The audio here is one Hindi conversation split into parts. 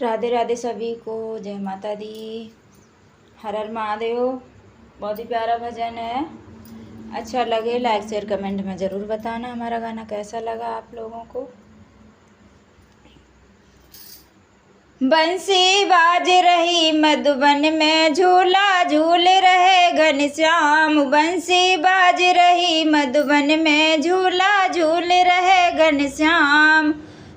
राधे राधे सभी को, जय माता दी, हर हर महादेव। बहुत ही प्यारा भजन है। अच्छा लगे लाइक शेयर कमेंट में ज़रूर बताना हमारा गाना कैसा लगा आप लोगों को। बंसी बाज रही मधुबन में, झूला झूल रहे घनश्याम। बंसी बाज रही मधुबन में, झूला झूल रहे घनश्याम।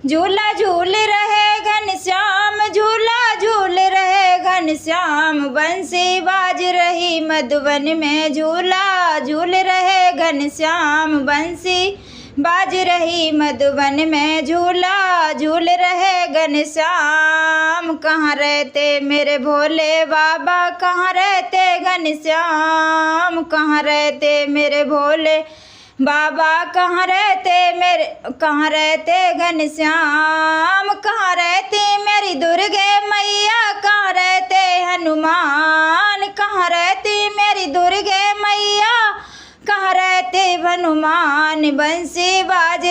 झूला झूल रहे घनश्याम, झूला झूल रहे घनश्याम। बंसी बाज रही मधुबन में, झूला झूल रहे घनश्याम। बंसी बाज रही मधुबन में, झूला झूल रहे घनश्याम। कहाँ रहते मेरे भोले बाबा, कहाँ रहते घनश्याम। कहाँ रहते मेरे भोले बाबा, कहाँ रहते घनश्याम। कहाँ रहती मेरी दुर्गे मैया, कहाँ रहते हनुमान। कहाँ रहती मेरी दुर्गे मैया, कहाँ रहते हनुमान। बंसी बाज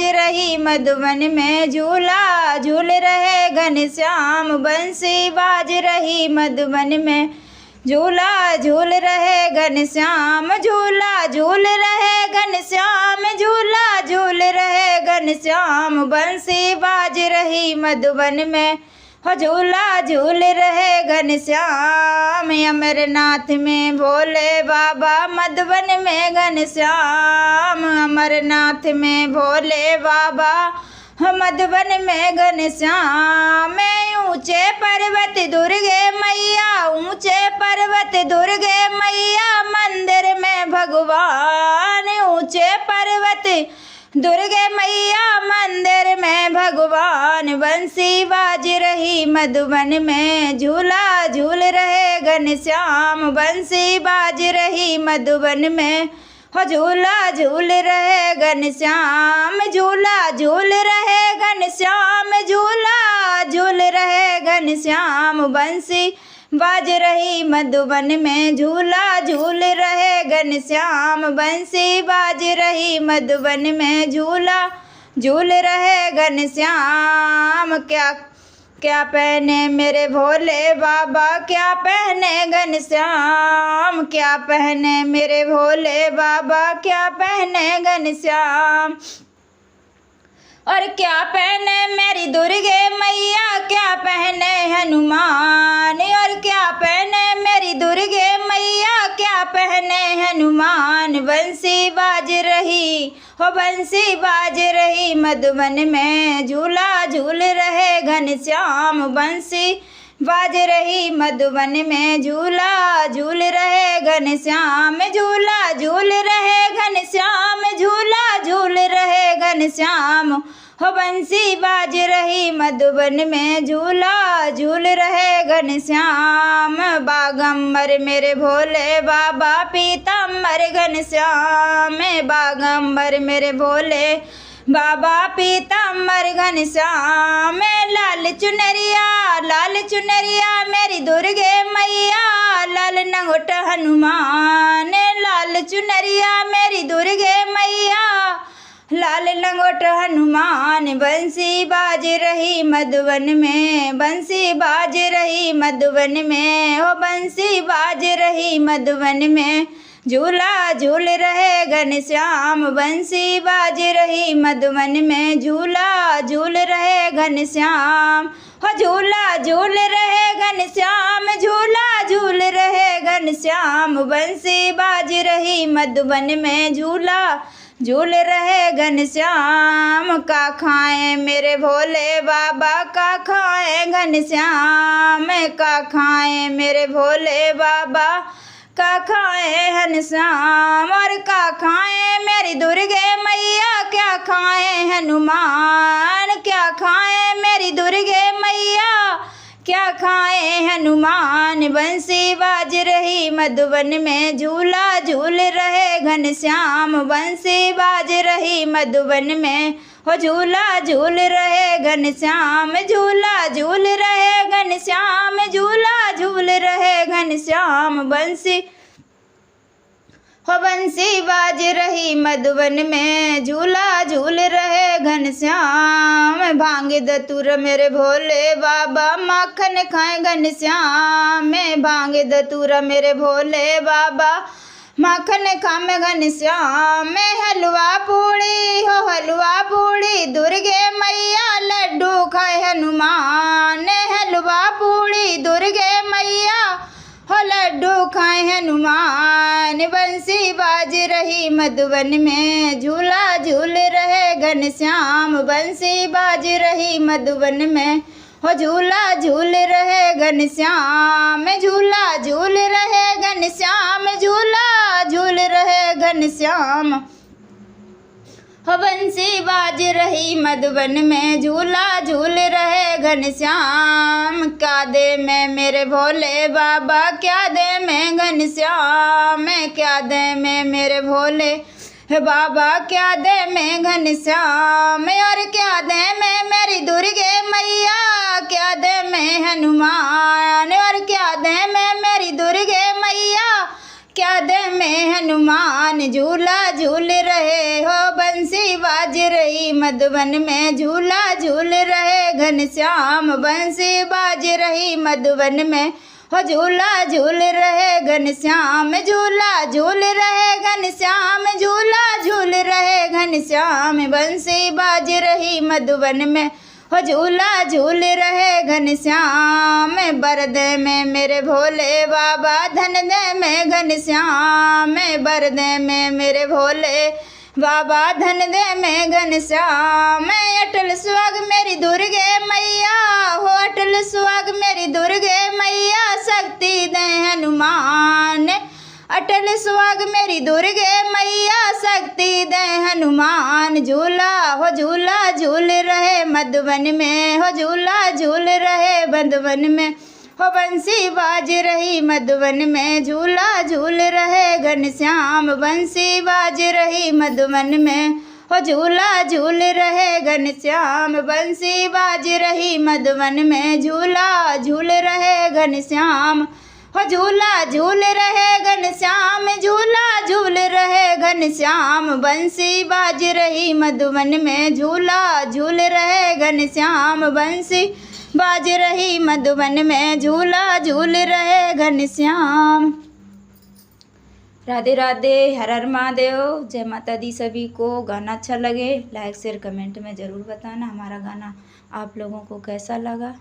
रही मधुबन में, झूला झूल रहे घनश्याम। बंसी बाज रही मधुबन में, झूला झूल रहे घनश्याम। झूला झूल रहे घनश्याम, झूला झूल रहे घनश्याम। बंसी बाज रही मधुबन में, झूला झूल रहे घनश्याम। अमरनाथ में भोले बाबा, मधुबन में घनश्याम। अमरनाथ में भोले बाबा, मधुबन में घनश्याम। ऊंचे पर्वत दुर्गे मैया, ऊंचे पर्वत दुर्गे मैया, मंदिर में भगवान। ऊंचे पर्वत दुर्गे मैया, मंदिर में भगवान। बंसी बाज रही मधुबन में, झूला झूल रहे घनश्याम। बंसी बाज रही मधुबन में, झूला झूल रहे घनश्याम। झूला झूल रहे घनश्याम, झूला झूल रहे घनश्याम। बंसी बाज रही मधुबन में, झूला झूल रहे घनश्याम। बंसी बाज रही मधुबन में, झूला झूल रहे घनश्याम। क्या पहने मेरे भोले बाबा, क्या पहने घनश्याम। क्या पहने मेरे भोले बाबा, क्या पहने घनश्याम। और क्या पहने मेरी दुर्गे मैया, क्या पहने हनुमान। और क्या पहने मेरी दुर्गे मैया, क्या पहने हनुमान। बंसी बाज रही मधुबन में, झूला झूल रहे घनश्याम। बंसी बाज रही मधुबन में, झूला झूल रहे घनश्याम। झूला झूल रहे घनश्याम, झूला झूल रहे घनश्याम। बंसी बाज रही मधुबन में, झूला झूल रहे घनश्याम। बागंबर मेरे भोले बाबा, पीताम्बर घनश्याम। बागंबर मेरे भोले बाबा, पीताम्बर घनश्याम। लाल चुनरिया मेरी दुर्गे मैया, लाल नंगोट हनुमान। लाल चुनरिया मेरी दुर्गे मैया, लाल लंगोट हनुमान। बंसी बाज रही मधुबन में, बंसी बाज रही मधुबन में, बंसी बाज रही मधुबन में, झूला झूल रहे घनश्याम। बंसी बाज रही मधुबन में, झूला झूल रहे घनश्याम। झूला झूल रहे घनश्याम, झूला झूल रहे घनश्याम। बंसी बाज रही मधुबन में, झूला झूल रहे घनश्याम। का खाएं मेरे भोले बाबा, का खाएं घनश्याम। का खाएं मेरे भोले बाबा, का खाएं घनश्याम। और का खाएं मेरी दुर्गे मैया, क्या खाएं हनुमान। क्या खाएं मेरी दुर्गे मैया, क्या खाएं हनुमान। बंसी बाज रही मधुबन में, झूला झूल रहे घनश्याम। बंसी बाज रही मधुबन में, झूला झूल रहे घनश्याम। झूला झूल रहे घनश्याम, झूला झूल रहे घनश्याम। हो बंसी बाज रही मधुबन में, झूला झूल रहे घनश्याम। भांग धतूर मेरे भोले बाबा, माखन खाए घनश्याम। भांग धतूर मेरे भोले बाबा, माखन खाए घनश्याम। हलवा पूड़ी हो हलवा पूड़ी दुर्गे मैया, लड्डू खाए हनुमान। हलवा पूड़ी दुर्गे मैया, हो लड्डू खाए हनुमान। बंसी बाज रही मधुबन में, झूला झूल रहे घनश्याम। बंसी बाज रही मधुबन में, हो झूला झूल रहे घनश्याम। झूला झूल रहे घनश्याम, झूला झूल रहे घनश्याम। हो बंसी बाज रही मधुबन में, झूला झूल रहे घनश्याम। क्या दे मैं मेरे भोले बाबा, क्या दे मैं घनश्याम। क्या दे मैं मेरे भोले बाबा, क्या दे मैं घनश्याम। और क्या दे मैं मेरी दुर्गे मैया, क्या दे मैं हनुमान। और क्या दे मैं मेरी दुर्गे मैया, क्या दे मैं हनुमान। झूला झूल रहे हो बंसी बाज रही मधुबन में, झूला झूल रहे घनश्याम। बंसी बाज रही मधुबन में, हो झूला झूल रहे घनश्याम। झूला झूल रहे घनश्याम, झूला झूल रहे घनश्याम। बंसी बाज रही मधुबन में, हो झूला झूल रहे घनश्याम। बर दे में मेरे भोले बाबा, धन दे में घनश्याम। बर दे में मेरे भोले बाबा, धन दे में घनश्याम। अटल सुहाग मेरी दुर्गे मैया, हो अटल सुहाग मेरी दुर्गे मैया, शक्ति दे हनुमान। अटल सुहाग मेरी दुर्गे मैया, शक्ति दे हनुमान। झूला हो झूला झूल रहे मधुबन में, हो झूला झूल रहे मधुबन में। हो बंसी बाज रही मधुबन में, झूला झूल रहे घनश्याम। बंसी बाज रही मधुबन में, हो झूला झूल रहे घनश्याम। बंसी बाज रही मधुबन में, झूला झूल रहे घनश्याम। हो झूला झूल रहे घनश्याम, झूला झूल रहे घनश्याम। बंसी बाज रही मधुबन में, झूला झूल रहे घनश्याम। बंसी बाज रही मधुबन में, झूला झूल रहे घनश्याम। राधे राधे, हर हर महादेव, जय माता दी। सभी को गाना अच्छा लगे लाइक शेयर कमेंट में ज़रूर बताना। हमारा गाना आप लोगों को कैसा लगा।